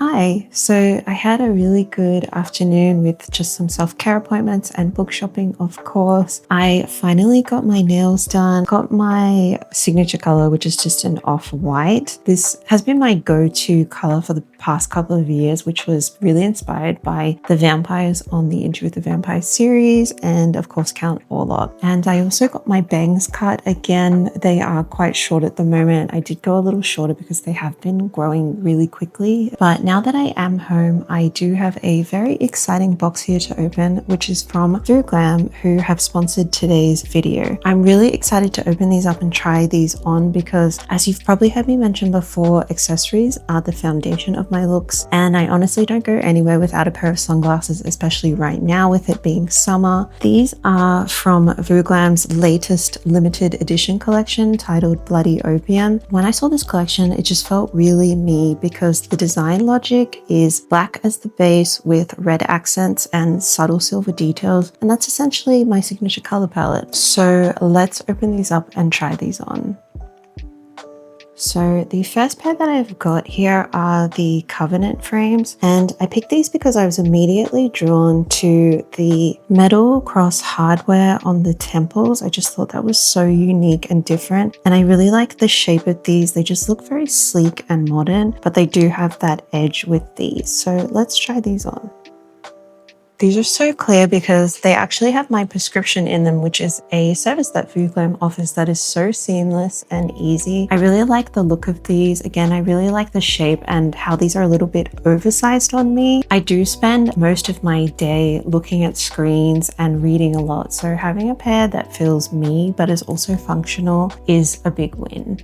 Hi, so I had a really good afternoon with just some self-care appointments and book shopping, of course. I finally got my nails done, got my signature color, which is just an off-white. This has been my go-to color for the past couple of years, which was really inspired by the vampires on the Interview with the Vampire series and of course Count Orlok. And I also got my bangs cut again. They are quite short at the moment. I did go a little shorter because they have been growing really quickly. But now that I am home, I do have a very exciting box here to open, which is from Vooglam, who have sponsored today's video. I'm really excited to open these up and try these on because, as you've probably heard me mention before, accessories are the foundation of my looks, and I honestly don't go anywhere without a pair of sunglasses, especially right now with it being summer. These are from Vooglam's latest limited edition collection titled Bloody Opium. When I saw this collection, it just felt really me because the design logic is black as the base with red accents and subtle silver details, and that's essentially my signature color palette. So let's open these up and try these on. So the first pair that I've got here are the Covenant frames, and I picked these because I was immediately drawn to the metal cross hardware on the temples. I just thought that was so unique and different, and I really like the shape of these. They just look very sleek and modern, but they do have that edge with these. So let's try these on. These are so clear because they actually have my prescription in them, which is a service that Vooglam offers that is so seamless and easy. I really like the look of these. Again, I really like the shape and how these are a little bit oversized on me. I do spend most of my day looking at screens and reading a lot, so having a pair that feels me but is also functional is a big win.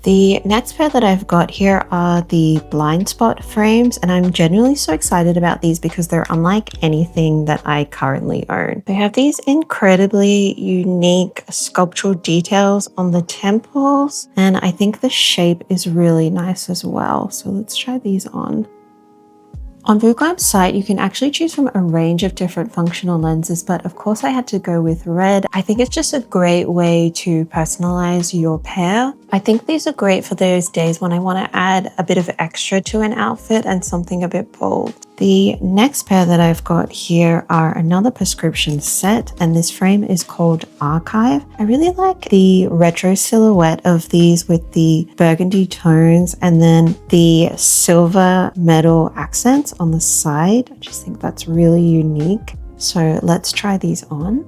The next pair that I've got here are the Blind Spot frames, and I'm genuinely so excited about these because they're unlike anything that I currently own. They have these incredibly unique sculptural details on the temples, and I think the shape is really nice as well. So let's try these on. On Vooglam's site, you can actually choose from a range of different functional lenses, but of course I had to go with red. I think it's just a great way to personalize your pair. I think these are great for those days when I want to add a bit of extra to an outfit and something a bit bold. The next pair that I've got here are another prescription set, and this frame is called Archive. I really like the retro silhouette of these with the burgundy tones and then the silver metal accents on the side. I just think that's really unique. So let's try these on.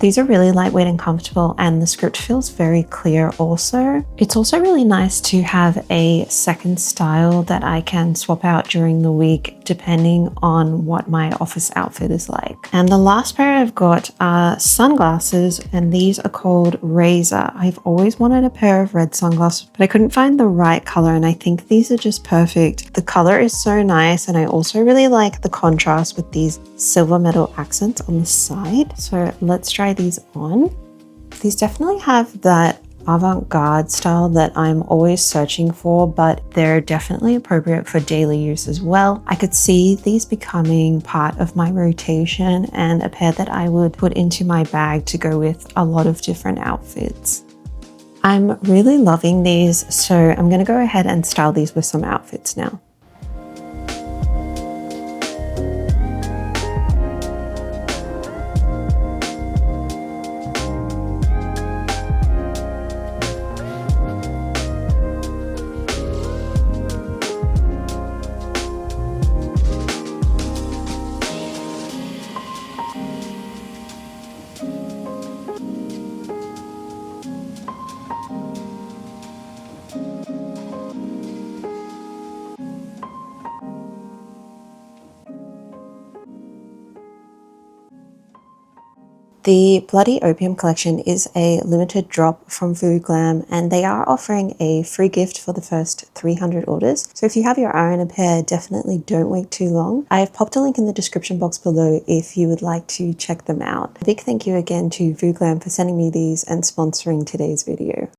These are really lightweight and comfortable, and the script feels very clear also. It's also really nice to have a second style that I can swap out during the week depending on what my office outfit is like. And the last pair I've got are sunglasses, and these are called Razor. I've always wanted a pair of red sunglasses, but I couldn't find the right color, and I think these are just perfect. The color is so nice, and I also really like the contrast with these silver metal accents on the side. So let's try these on. These definitely have that avant-garde style that I'm always searching for, but they're definitely appropriate for daily use as well. I could see these becoming part of my rotation and a pair that I would put into my bag to go with a lot of different outfits. I'm really loving these, so I'm going to go ahead and style these with some outfits now. The Bloody Opium collection is a limited drop from Vooglam, and they are offering a free gift for the first 300 orders. So if you have your eye on a pair, definitely don't wait too long. I have popped a link in the description box below if you would like to check them out. A big thank you again to Vooglam for sending me these and sponsoring today's video.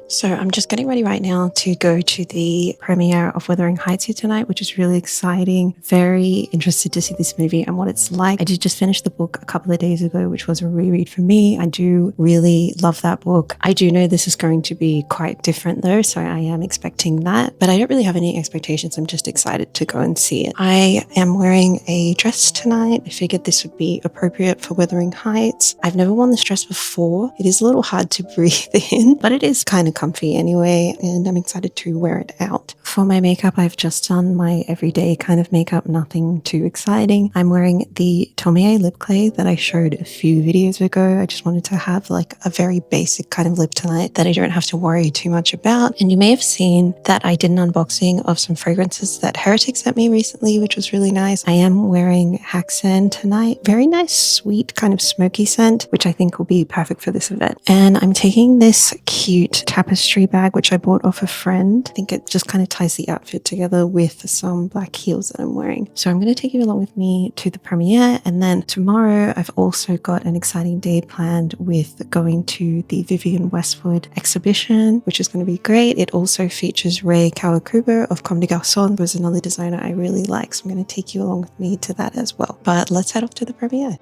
So I'm just getting ready right now to go to the premiere of Wuthering Heights here tonight, which is really exciting. Very interested to see this movie and what it's like. I did just finish the book a couple of days ago, which was a reread for me. I do really love that book. I do know this is going to be quite different though, so I am expecting that, but I don't really have any expectations. I'm just excited to go and see it. I am wearing a dress tonight. I figured this would be appropriate for Wuthering Heights. I've never worn this dress before. It is a little hard to breathe in, but it is kind of comfy anyway, and I'm excited to wear it out. For my makeup, I've just done my everyday kind of makeup, nothing too exciting. I'm wearing the Tomie lip clay that I showed a few videos ago. I just wanted to have like a very basic kind of lip tonight that I don't have to worry too much about. And you may have seen that I did an unboxing of some fragrances that Heretic sent me recently, which was really nice. I am wearing Haxan tonight. Very nice, sweet kind of smoky scent, which I think will be perfect for this event. And I'm taking this cute tapestry bag, which I bought off a friend. I think it just kind of ties the outfit together with some black heels that I'm wearing. So I'm going to take you along with me to the premiere. And then tomorrow, I've also got an exciting day planned with going to the Vivienne Westwood exhibition, which is going to be great. It also features Ray Kawakubo of Comme des Garçons, who's another designer I really like. So I'm going to take you along with me to that as well. But let's head off to the premiere.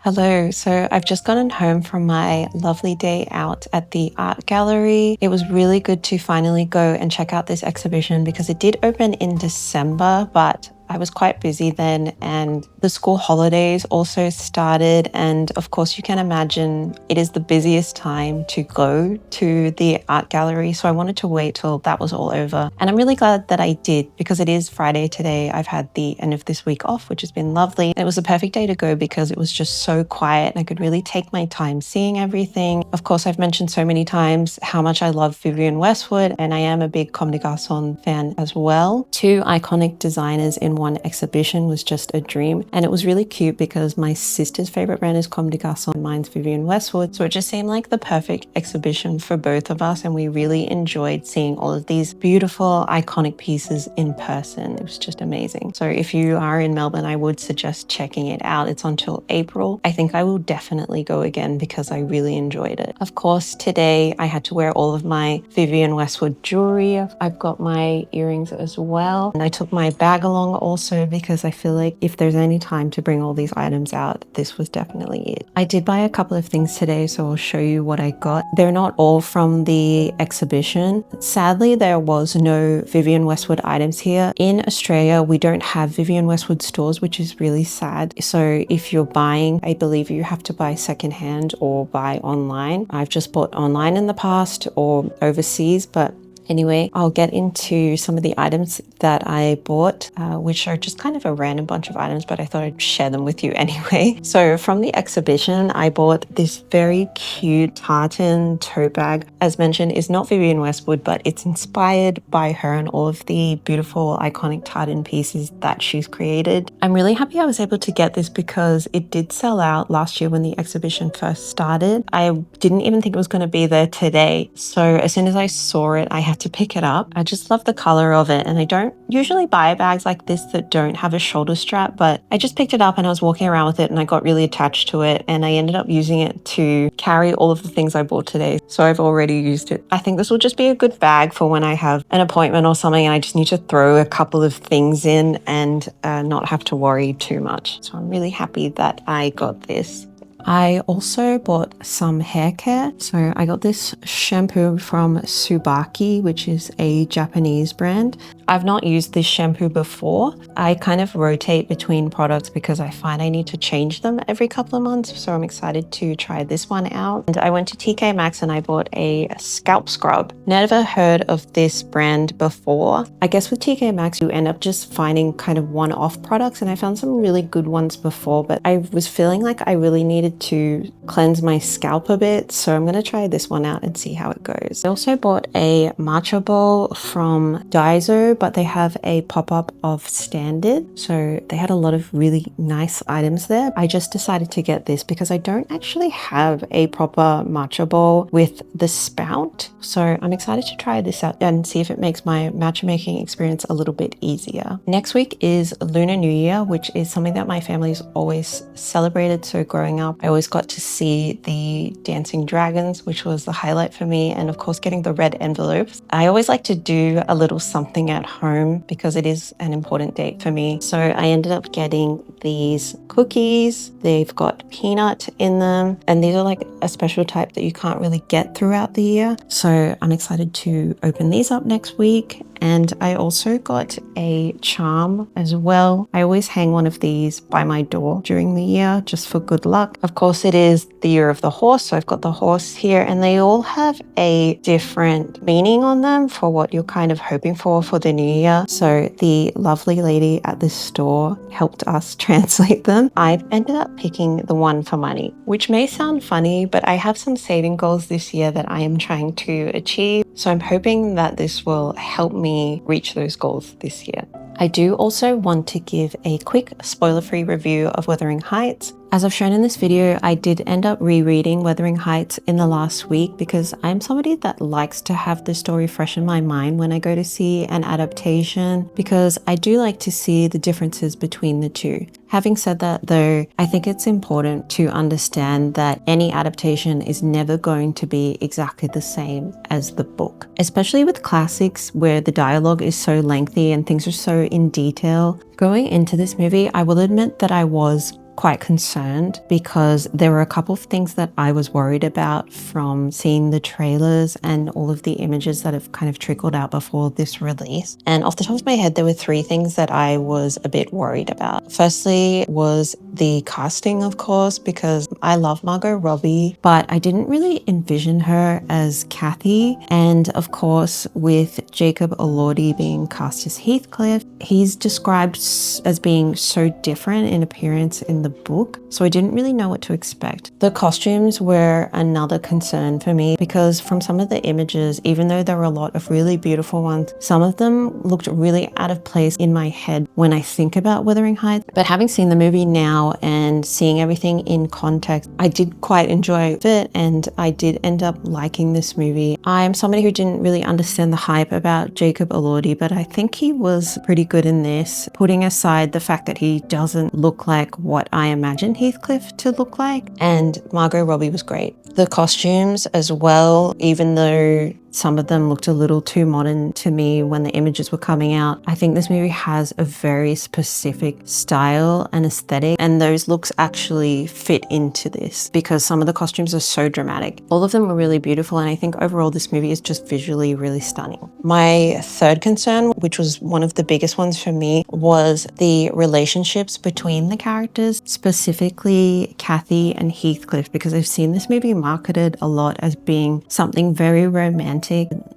Hello, so I've just gotten home from my lovely day out at the art gallery. It was really good to finally go and check out this exhibition because it did open in December, but I was quite busy then and the school holidays also started, and of course you can imagine it is the busiest time to go to the art gallery, so I wanted to wait till that was all over. And I'm really glad that I did because it is Friday today. I've had the end of this week off, which has been lovely. It was the perfect day to go because it was just so quiet and I could really take my time seeing everything. Of course, I've mentioned so many times how much I love Vivienne Westwood, and I am a big Comme des Garçons fan as well. Two iconic designers in one exhibition was just a dream, and it was really cute because my sister's favorite brand is Comme des Garçons and mine's Vivienne Westwood, so it just seemed like the perfect exhibition for both of us, and we really enjoyed seeing all of these beautiful iconic pieces in person. It was just amazing. So if you are in Melbourne, I would suggest checking it out. It's until April. I think I will definitely go again because I really enjoyed it. Of course, today I had to wear all of my Vivienne Westwood jewelry. I've got my earrings as well, and I took my bag along also because I feel like if there's any time to bring all these items out, this was definitely it. I did buy a couple of things today, so I'll show you what I got. They're not all from the exhibition. Sadly, there was no Vivienne Westwood items here. In Australia, we don't have Vivienne Westwood stores, which is really sad. So if you're buying, I believe you have to buy secondhand or buy online. I've just bought online in the past or overseas, but anyway, I'll get into some of the items that I bought, which are just kind of a random bunch of items, but I thought I'd share them with you anyway. So from the exhibition, I bought this very cute tartan tote bag. As mentioned, is not Vivienne Westwood, but it's inspired by her and all of the beautiful iconic tartan pieces that she's created. I'm really happy I was able to get this because it did sell out last year when the exhibition first started. I didn't even think it was going to be there today. So as soon as I saw it, I had to pick it up. I just love the color of it, and I don't usually buy bags like this that don't have a shoulder strap, but I just picked it up and I was walking around with it and I got really attached to it, and I ended up using it to carry all of the things I bought today. So I've already used it. I think this will just be a good bag for when I have an appointment or something and I just need to throw a couple of things in and not have to worry too much. So I'm really happy that I got this. I also bought some hair care. So I got this shampoo from Tsubaki, which is a Japanese brand. I've not used this shampoo before. I kind of rotate between products because I find I need to change them every couple of months. So I'm excited to try this one out. And I went to TK Maxx and I bought a scalp scrub. Never heard of this brand before. I guess with TK Maxx, you end up just finding kind of one-off products, and I found some really good ones before, but I was feeling like I really needed to cleanse my scalp a bit. So I'm going to try this one out and see how it goes. I also bought a matcha bowl from Daiso, but they have a pop-up of standard. So they had a lot of really nice items there. I just decided to get this because I don't actually have a proper matcha bowl with the spout. So I'm excited to try this out and see if it makes my matcha making experience a little bit easier. Next week is Lunar New Year, which is something that my family's always celebrated. So growing up, I always got to see the dancing dragons, which was the highlight for me. And of course, getting the red envelopes. I always like to do a little something at home because it is an important date for me. So I ended up getting these cookies. They've got peanut in them, and these are like a special type that you can't really get throughout the year. So I'm excited to open these up next week. And I also got a charm as well. I always hang one of these by my door during the year just for good luck. Of course, it is the year of the horse, so I've got the horse here, and they all have a different meaning on them for what you're kind of hoping for the new year. So the lovely lady at this store helped us translate them. I've ended up picking the one for money, which may sound funny, but I have some saving goals this year that I am trying to achieve. So I'm hoping that this will help me reach those goals this year. I do also want to give a quick spoiler-free review of Wuthering Heights. As I've shown in this video, I did end up rereading Wuthering Heights in the last week because I'm somebody that likes to have the story fresh in my mind when I go to see an adaptation, because I do like to see the differences between the two. Having said that though, I think it's important to understand that any adaptation is never going to be exactly the same as the book, especially with classics where the dialogue is so lengthy and things are so in detail. Going into this movie, I will admit that I was quite concerned because there were a couple of things that I was worried about from seeing the trailers and all of the images that have kind of trickled out before this release. And off the top of my head, there were three things that I was a bit worried about. Firstly was the casting, of course, because I love Margot Robbie, but I didn't really envision her as Kathy. And of course, with Jacob Elordi being cast as Heathcliff, he's described as being so different in appearance in the book, so I didn't really know what to expect. The costumes were another concern for me because from some of the images, even though there were a lot of really beautiful ones, some of them looked really out of place in my head when I think about Wuthering Heights. But having seen the movie now and seeing everything in context, I did quite enjoy it, and I did end up liking this movie. I'm somebody who didn't really understand the hype about Jacob Elordi, but I think he was pretty good in this, putting aside the fact that he doesn't look like what I imagined Heathcliff to look like, and Margot Robbie was great. The costumes as well, even though some of them looked a little too modern to me when the images were coming out, I think this movie has a very specific style and aesthetic, and those looks actually fit into this because some of the costumes are so dramatic. All of them were really beautiful, and I think overall this movie is just visually really stunning. My third concern, which was one of the biggest ones for me, was the relationships between the characters, specifically Kathy and Heathcliff, because I've seen this movie marketed a lot as being something very romantic.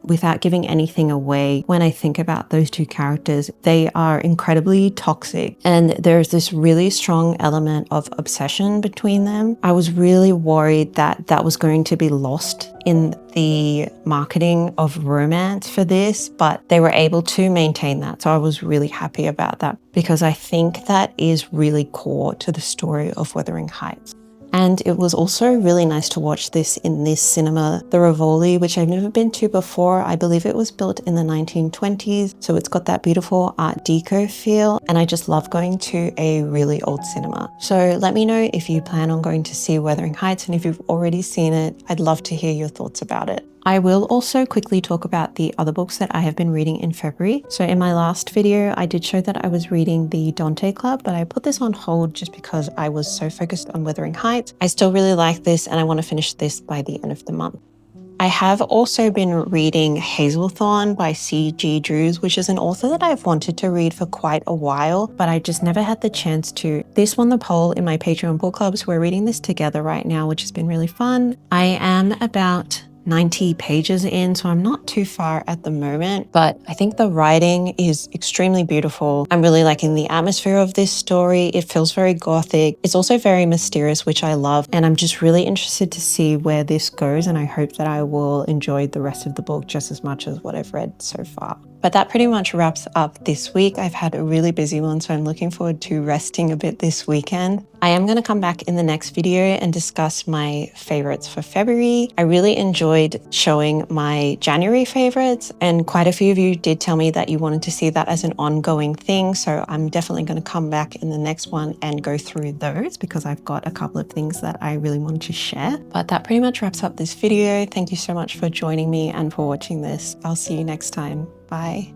Without giving anything away, when I think about those two characters, they are incredibly toxic, and there's this really strong element of obsession between them. I was really worried that that was going to be lost in the marketing of romance for this, but they were able to maintain that. So I was really happy about that because I think that is really core to the story of Wuthering Heights. And it was also really nice to watch this in this cinema, the Rivoli, which I've never been to before. I believe it was built in the 1920s, so it's got that beautiful Art Deco feel, and I just love going to a really old cinema. So let me know if you plan on going to see Wuthering Heights, and if you've already seen it, I'd love to hear your thoughts about it. I will also quickly talk about the other books that I have been reading in February. So in my last video, I did show that I was reading the Dante Club, but I put this on hold just because I was so focused on Wuthering Heights. I still really like this, and I want to finish this by the end of the month. I have also been reading Hazelthorn by C.G. Drews, which is an author that I've wanted to read for quite a while, but I just never had the chance to. This won the poll in my Patreon book club, so we're reading this together right now, which has been really fun. I am about 90 pages in, so I'm not too far at the moment, but I think the writing is extremely beautiful. I'm really liking the atmosphere of this story. It feels very gothic. It's also very mysterious, which I love, and I'm just really interested to see where this goes, and I hope that I will enjoy the rest of the book just as much as what I've read so far. But that pretty much wraps up this week. I've had a really busy one, so I'm looking forward to resting a bit this weekend. I am going to come back in the next video and discuss my favorites for February. I really enjoyed showing my January favorites, and quite a few of you did tell me that you wanted to see that as an ongoing thing. So I'm definitely going to come back in the next one and go through those because I've got a couple of things that I really want to share. But that pretty much wraps up this video. Thank you so much for joining me and for watching this. I'll see you next time. Bye.